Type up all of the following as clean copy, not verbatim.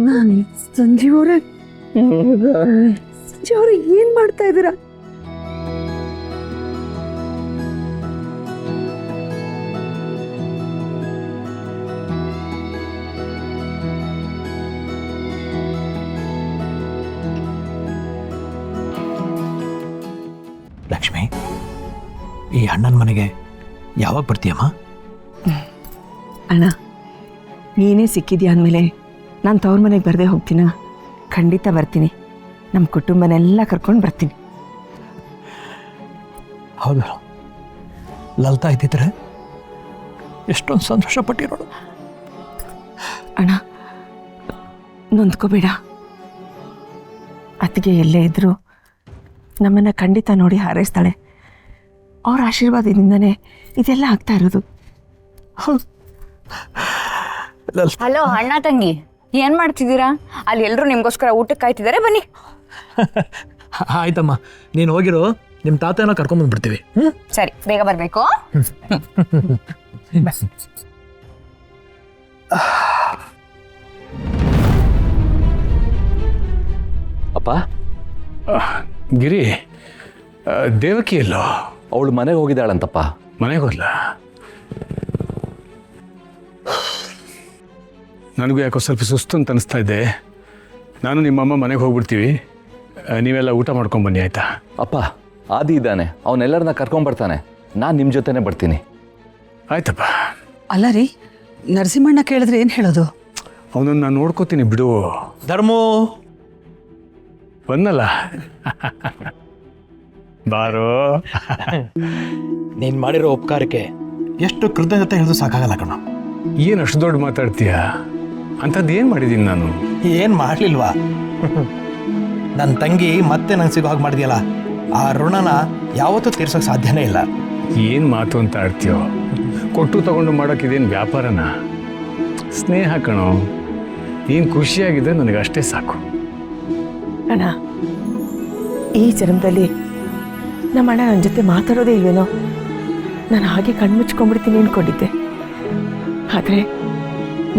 ನಾನು ಸಂಜೀವ್ ಅವರೇ ಏನ್ ಮಾಡ್ತಾ ಇದ್ದೀರಾ? ಲಕ್ಷ್ಮಿ, ಈ ಅಣ್ಣನ ಮನೆಗೆ ಯಾವಾಗ ಬರ್ತೀಯಮ್ಮ? ಅಣ್ಣ, ನೀನೇ ಸಿಕ್ಕಿದ್ಯಾ ಅಂದಮೇಲೆ ನಾನು ತವ್ರ ಮನೆಗೆ ಬರದೆ ಹೋಗ್ತೀನ? ಖಂಡಿತ ಬರ್ತೀನಿ. ನಮ್ಮ ಕುಟುಂಬನೆಲ್ಲ ಕರ್ಕೊಂಡು ಬರ್ತೀನಿ. ಹೌದು, ಲಲಿತಾ ಇದ್ದಿದ್ರೆ ಎಷ್ಟೊಂದು ಸಂತೋಷ ಪಟ್ಟಿರೋಳು. ಅಣ್ಣ, ನೊಂದ್ಕೋಬೇಡ. ಅತ್ತಿಗೆ ಎಲ್ಲೇ ಇದ್ರು ನಮ್ಮನ್ನು ಖಂಡಿತ ನೋಡಿ ಹಾರೈಸ್ತಾಳೆ. ಅವ್ರ ಆಶೀರ್ವಾದದಿಂದನೇ ಇದೆಲ್ಲ ಆಗ್ತಾ ಇರೋದು. ಹಲೋ ಅಣ್ಣ ತಂಗಿ, ಏನ್ ಮಾಡ್ತಿದ್ದೀರಾ? ಅಲ್ಲಿ ಎಲ್ಲರೂ ನಿಮ್ಗೋಸ್ಕರ ಊಟಕ್ಕೆ ಕಾಯ್ತಿದ್ದಾರೆ, ಬನ್ನಿ. ಆಯ್ತಮ್ಮ, ನೀನು ಹೋಗಿರೋ, ನಿಮ್ಮ ತಾತನ ಕರ್ಕೊಂಡ್ಬಂದ್ಬಿಡ್ತೀವಿ. ಸರಿ, ಬೇಗ ಬರಬೇಕು. ಅಪ್ಪ, ಗಿರಿ, ದೇವಕಿ ಎಲ್ಲೋ? ಅವಳು ಮನೆಗೆ ಹೋಗಿದ್ದಾಳಂತಪ್ಪ. ಮನೆಗೆ ಹೋದ್ಲ? ನನಗೂ ಯಾಕೋ ಸ್ವಲ್ಪ ಸುಸ್ತು ಅಂತ ಅನಿಸ್ತಾ ಇದೆ. ನಾನು ನಿಮ್ಮಮ್ಮ ಮನೆಗೆ ಹೋಗ್ಬಿಡ್ತೀವಿ, ನೀವೆಲ್ಲ ಊಟ ಮಾಡ್ಕೊಂಬನ್ನಿ, ಆಯಿತಾ? ಅಪ್ಪ, ಆದಿ ಇದ್ದಾನೆ, ಅವನ್ನೆಲ್ಲರನ್ನ ಕರ್ಕೊಂಬರ್ತಾನೆ. ನಾನು ನಿಮ್ಮ ಜೊತೆನೇ ಬರ್ತೀನಿ. ಆಯ್ತಪ್ಪ. ಅಲ್ಲ ರೀ, ನರಸಿಂಹಣ್ಣ ಕೇಳಿದ್ರೆ ಏನು ಹೇಳೋದು? ಅವನನ್ನು ನಾನು ನೋಡ್ಕೋತೀನಿ ಬಿಡು. ಧರ್ಮೋ ಬಂದಲ್ಲ, ಬಾರೋ. ನೀನು ಮಾಡಿರೋ ಉಪಕಾರಕ್ಕೆ ಎಷ್ಟು ಕೃತಜ್ಞತೆ ಹೇಳಿದ್ರು ಸಾಕಾಗಲ್ಲ ಕಣ. ಏನು ಅಷ್ಟು ದೊಡ್ಡ ಮಾತಾಡ್ತೀಯ? ಅಂಥದ್ದು ಏನು ಮಾಡಿದ್ದೀನಿ ನಾನು? ಏನು ಮಾಡಲಿಲ್ವಾ? ನನ್ನ ತಂಗಿ ಮತ್ತೆ ನಂಗೆ ಸಿಗೋ ಹಾಗೆ ಮಾಡಿದ್ಯಲ್ಲ, ಆ ಋಣನ ಯಾವತ್ತೂ ತೀರ್ಸೋಕೆ ಸಾಧ್ಯನೇ ಇಲ್ಲ. ಏನು ಮಾತು ಅಂತ ಆಡ್ತೀಯೋ? ಕೊಟ್ಟು ತಗೊಂಡು ಮಾಡೋಕ್ಕಿದೇನು ವ್ಯಾಪಾರನ? ಸ್ನೇಹ ಕಣೋ. ನೀನು ಖುಷಿಯಾಗಿದ್ದರೆ ನನಗೆ ಅಷ್ಟೇ ಸಾಕು. ಅಣ್ಣ, ಈ ಜನ್ಮದಲ್ಲಿ ನಮ್ಮ ಅಣ್ಣ ನನ್ನ ಜೊತೆ ಮಾತಾಡೋದೇ ಇಲ್ವೇನೋ. ನಾನು ಹಾಗೆ ಕಣ್ಮುಚ್ಕೊಂಡ್ಬಿಡ್ತೀನಿ ಅಂದ್ಕೊಂಡಿದ್ದೆ. ಆದರೆ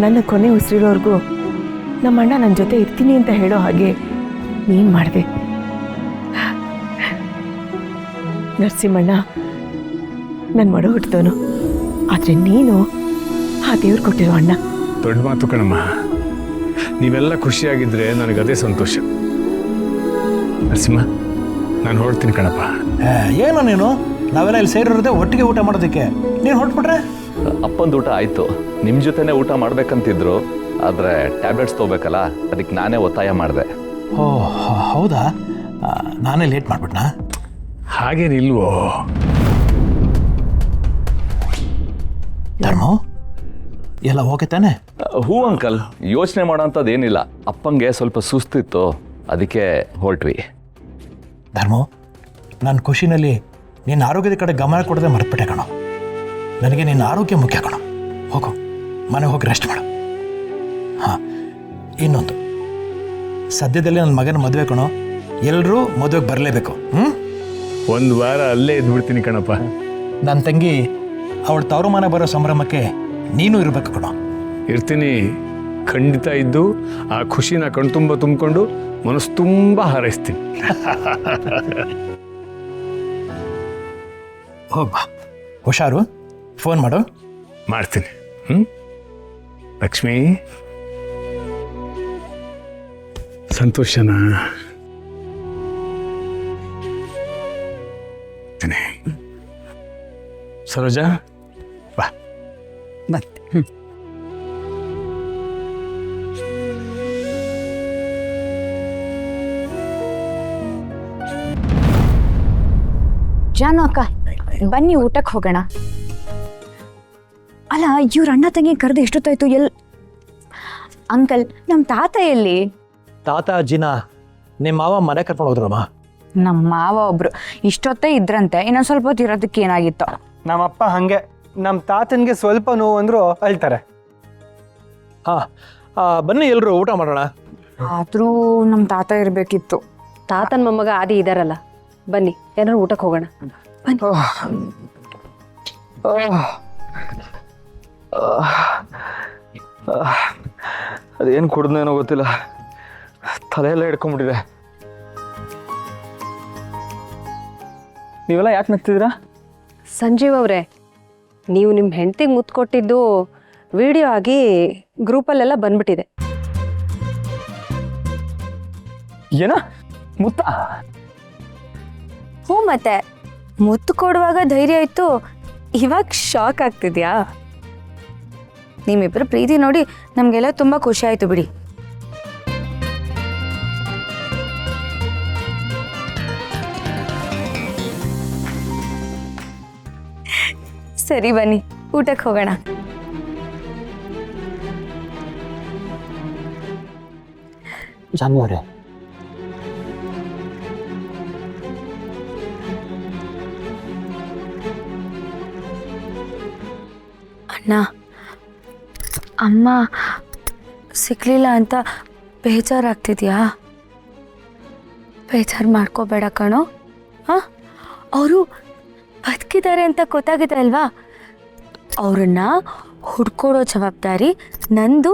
ನನ್ನ ಕೊನೆ ಉಸಿರಿರೋರ್ಗೂ ನಮ್ಮ ಅಣ್ಣ ನನ್ನ ಜೊತೆ ಇರ್ತೀನಿ ಅಂತ ಹೇಳೋ ಹಾಗೆ ನೀನು ಮಾಡಿದೆ. ನರಸಿಂಹಣ್ಣ ನನ್ನ ಮಡ ಹುಟ್ಟಿದವನು, ಆದರೆ ನೀನು ಆ ದೇವ್ರು ಕೊಟ್ಟಿರೋ ಅಣ್ಣ. ದೊಡ್ಡ ಮಾತು ಕಣಮ್ಮ. ನೀವೆಲ್ಲ ಖುಷಿಯಾಗಿದ್ದರೆ ನನಗದೇ ಸಂತೋಷ. ನರಸಿಂಹ, ನಾನು ಹೊರಡ್ತೀನಿ ಕಣಪ್ಪ. ಏನೋ ನೀನು, ನಾವೆಲ್ಲ ಇಲ್ಲಿ ಸೇರಿರೋದೇ ಒಟ್ಟಿಗೆ ಊಟ ಮಾಡೋದಕ್ಕೆ. ನೀನು ಹೊರಟ್ಬಿಟ್ರೆ ಅಪ್ಪಂದು ಊಟ ಆಯಿತು. ನಿಮ್ಮ ಜೊತೆನೇ ಊಟ ಮಾಡ್ಬೇಕಂತಿದ್ರು, ಆದರೆ ಟ್ಯಾಬ್ಲೆಟ್ಸ್ ತೊಗೋಬೇಕಲ್ಲ, ಅದಕ್ಕೆ ನಾನೇ ಒತ್ತಾಯ ಮಾಡಿದೆ. ಓ ಹೌದಾ? ನಾನೇ ಲೇಟ್ ಮಾಡಿಬಿಟ್ನಾ? ಹಾಗೇನಿಲ್ವೋ? ಧರ್ಮ, ಎಲ್ಲ ಓಕೆ ತಾನೆ? ಹೂ ಅಂಕಲ್, ಯೋಚನೆ ಮಾಡೋಂಥದ್ದು ಏನಿಲ್ಲ. ಅಪ್ಪಂಗೆ ಸ್ವಲ್ಪ ಸುಸ್ತಿತ್ತು, ಅದಕ್ಕೆ ಹೊರಟ್ವಿ. ಧರ್ಮ, ನನ್ನ ಖುಷಿನಲ್ಲಿ ನಿನ್ನ ಆರೋಗ್ಯದ ಕಡೆ ಗಮನ ಕೊಡದೆ ಮರೆತುಬಿಟ್ಟೆ ಕಣೋ. ನನಗೆ ನಿನ್ನ ಆರೋಗ್ಯ ಮುಖ್ಯ ಕಣೋ. ಹೋಗು, ಮನೆಗೆ ಹೋಗಿ ರೆಸ್ಟ್ ಮಾಡು. ಹಾಂ, ಇನ್ನೊಂದು, ಸದ್ಯದಲ್ಲಿ ನನ್ನ ಮಗನ ಮದುವೆ ಕಣೋ. ಎಲ್ಲರೂ ಮದುವೆಗೆ ಬರಲೇಬೇಕು. ಒಂದು ವಾರ ಅಲ್ಲೇ ಇದ್ಬಿಡ್ತೀನಿ ಕಣಪ್ಪ. ನನ್ನ ತಂಗಿ ಅವಳ ತವರು ಮನೆ ಬರೋ ಸಂಭ್ರಮಕ್ಕೆ ನೀನು ಇರಬೇಕು ಕಣೋ. ಇರ್ತೀನಿ, ಖಂಡಿತ ಇದ್ದು ಆ ಖುಷಿನ ಕಣ್ತುಂಬ ತುಂಬಿಕೊಂಡು ಮನಸ್ಸು ತುಂಬ ಹಾರೈಸ್ತೀನಿ. ಹೋಗ್ಬಾ, ಹುಷಾರು. ಫೋನ್ ಮಾಡು. ಮಾಡ್ತೀನಿ. ಲಕ್ಷ್ಮಿ, ಸಂತೋಷನಾ? ಸರೋಜಾ, ಬಾ. ಮತ್ತೆ ಜಾನು ಅಕ್ಕ, ಬನ್ನಿ ಊಟಕ್ಕೆ ಹೋಗೋಣ. ಅಲ್ಲ, ಇವ್ರ ಅಣ್ಣ ತಂಗಿ ಕರೆದು ಎಷ್ಟೊತ್ತಾಯ್ತು? ಅಂಕಲ್, ನಮ್ಮ ತಾತ ಎಲ್ಲಿ? ತಾತ ಅಜ್ಜಿನ ನಿಮ್ಮ ಮಾವ ಮನೆ ಕರ್ಕೊಂಡು ಹೋದ್ರಮ್ಮ. ನಮ್ಮ ಮಾವ ಒಬ್ರು ಇಷ್ಟೊತ್ತೇ ಇದ್ರಂತೆ, ಇನ್ನೊಂದು ಸ್ವಲ್ಪ ಹೊತ್ತು ಇರೋದಕ್ಕೆ ಏನಾಗಿತ್ತು? ನಮ್ಮಪ್ಪ ಹಾಗೆ, ನಮ್ಮ ತಾತನಿಗೆ ಸ್ವಲ್ಪ ನೋವು ಅಂದರೂ ಅಳ್ತಾರೆ. ಹಾಂ, ಬನ್ನಿ ಎಲ್ಲರೂ ಊಟ ಮಾಡೋಣ. ಆದರೂ ನಮ್ಮ ತಾತ ಇರಬೇಕಿತ್ತು. ತಾತನ ಮೊಮ್ಮಗ ಆದಿ ಇದಾರಲ್ಲ, ಬನ್ನಿ ಏನಾದ್ರು ಊಟಕ್ಕೆ ಹೋಗೋಣ. ಅದೇನು ಕುಡ್ದೇನೋ ಗೊತ್ತಿಲ್ಲ, ತಲೆಯೆಲ್ಲ ಹಿಡ್ಕೊಂಡ್ಬಿಟ್ಟಿದೆ. ನೀವೆಲ್ಲ ಯಾಕೆ ನಗ್ತಿದ್ದೀರಾ? ಸಂಜೀವ್ ಅವರೇ, ನೀವು ನಿಮ್ಮ ಹೆಂಡತಿಗೆ ಮುತ್ತು ಕೊಟ್ಟಿದ್ದು ವಿಡಿಯೋ ಆಗಿ ಗ್ರೂಪಲ್ಲೆಲ್ಲ ಬಂದ್ಬಿಟ್ಟಿದೆ. ಏನ ಮುತ್ತ? ಹ್ಞೂ ಮತ್ತೆ ಮುತ್ತು ಕೊಡುವಾಗ ಧೈರ್ಯ ಇತ್ತು, ಇವಾಗ ಶಾಕ್ ಆಗ್ತಿದ್ಯಾ? ನಿಮ್ಮಿಬ್ಬರು ಪ್ರೀತಿ ನೋಡಿ ನಮಗೆಲ್ಲ ತುಂಬ ಖುಷಿ ಆಯಿತು ಬಿಡಿ. ಸರಿ ಬನ್ನಿ, ಊಟಕ್ಕೆ ಹೋಗೋಣ. ಜಾನ್ವರೇ, ಅಣ್ಣ, ಅಮ್ಮ ಸಿಗ್ಲಿಲ್ಲ ಅಂತ ಬೇಜಾರಾಗ್ತಿದ್ಯಾ? ಬೇಜಾರು ಮಾಡ್ಕೋಬೇಡ ಕಣೋ. ಹಾಂ, ಅವರು ಬದುಕಿದ್ದಾರೆ ಅಂತ ಗೊತ್ತಾಗಿದೆ ಅಲ್ವಾ? ಅವ್ರನ್ನ ಹುಡ್ಕೊಡೋ ಜವಾಬ್ದಾರಿ ನಂದು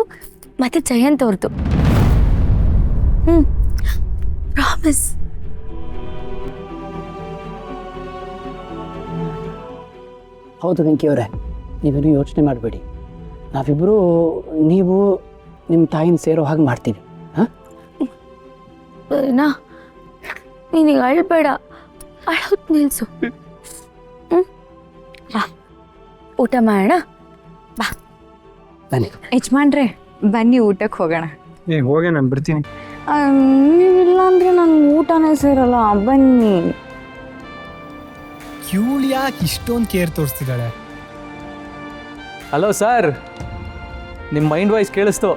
ಮತ್ತು ಜಯಂತ್ ಅವ್ರದ್ದು. ಪ್ರಾಮಿಸ್. ಹೌದು ವೆಂಕಿಯವರೇ, ನೀವೇನು ಯೋಚನೆ ಮಾಡಬೇಡಿ. ನಾವಿಬ್ಬರು ನೀವು ನಿಮ್ಮ ತಾಯಿನ ಸೇರೋ ಹಾಗೆ ಮಾಡ್ತೀವಿ. ಹಾಂ, ನೀನೀಗ ಅಳ್ಬೇಡ, ಅಳೋದು ನಿಲ್ಸು. ಬಾ, ಊಟ ಮಾಡೋಣ ಬಾ. ಬನ್ನಿ. ಯಜಮಾನ್ರೆ ಬನ್ನಿ, ಊಟಕ್ಕೆ ಹೋಗೋಣ. ಹೋಗಿ ನಾನು ಬರ್ತೀನಿ. ನೀವಿಲ್ಲ ಅಂದರೆ ನಾನು ಊಟನೇ ಸೇರಲ್ಲ. ಬನ್ನಿ. ಇವಳು ಯಾಕೆ ಇಷ್ಟೊಂದು ಕೇರ್ ತೋರಿಸ್ತಿದ್ದಾಳೆ? ಹಲೋ ಸರ್, ನಿಮ್ಮ ಮೈಂಡ್ ವಾಯ್ಸ್ ಕೇಳಿಸ್ತು.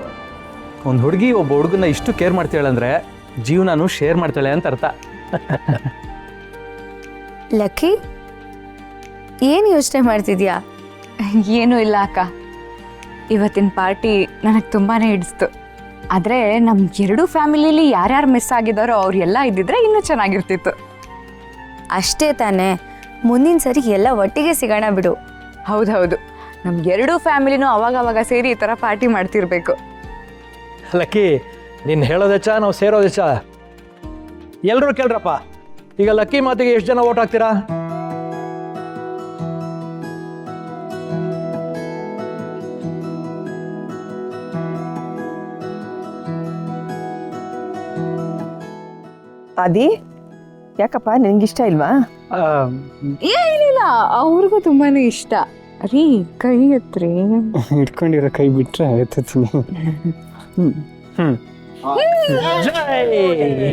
ಒಂದು ಹುಡುಗಿ ಒಬ್ಬ ಹುಡುಗನ ಇಷ್ಟು ಕೇರ್ ಮಾಡ್ತಾಳಂದ್ರೆ ಜೀವನನೂ ಶೇರ್ ಮಾಡ್ತಾಳೆ ಅಂತ ಅರ್ಥ. ಲಕ್ಕಿ, ಏನು ಯೋಚನೆ ಮಾಡ್ತಿದ್ಯಾ? ಏನೂ ಇಲ್ಲ ಅಕ್ಕ, ಇವತ್ತಿನ ಪಾರ್ಟಿ ನನಗೆ ತುಂಬಾ ಹಿಡಿಸ್ತು. ಆದರೆ ನಮ್ಮ ಎರಡೂ ಫ್ಯಾಮಿಲಿಲಿ ಯಾರ್ಯಾರು ಮಿಸ್ ಆಗಿದ್ದಾರೋ ಅವರೆಲ್ಲ ಇದ್ದಿದ್ರೆ ಇನ್ನೂ ಚೆನ್ನಾಗಿರ್ತಿತ್ತು. ಅಷ್ಟೇ ತಾನೇ, ಮುಂದಿನ ಸರಿ ಎಲ್ಲ ಒಟ್ಟಿಗೆ ಸಿಗೋಣ ಬಿಡು. ಹೌದೌದು, ನಮ್ಮ ಎರಡೂ ಫ್ಯಾಮಿಲಿನೂ ಅವಾಗವಾಗ ಸೇರಿ ಈ ಥರ ಪಾರ್ಟಿ ಮಾಡ್ತಿರ್ಬೇಕು. ಲಕ್ಕಿ, ನೀನು ಹೇಳೋದೆಚ್ಚ, ನಾವು ಸೇರೋದೆಚ್ಚ. ಎಲ್ಲರೂ ಕೇಳ್ರಪ್ಪ, ಈಗ ಲಕ್ಕಿ ಮಾತಿಗೆ ಎಷ್ಟು ಜನ ಓಟ್ ಹಾಕ್ತೀರಾ? ಆದಿ, ಯಾಕಪ್ಪ ನಿನಗಿಷ್ಟ ಇಲ್ವಾ? ಏನಿಲ್ಲ, ಅವ್ರಿಗೂ ತುಂಬಾ ಇಷ್ಟ. ರೀ, ಕೈ ಎತ್ರಿ. ಹಿಡ್ಕೊಂಡಿರೋ ಕೈ ಬಿಟ್ರೆ ಎತ್ತೀನಿ. ಜೈ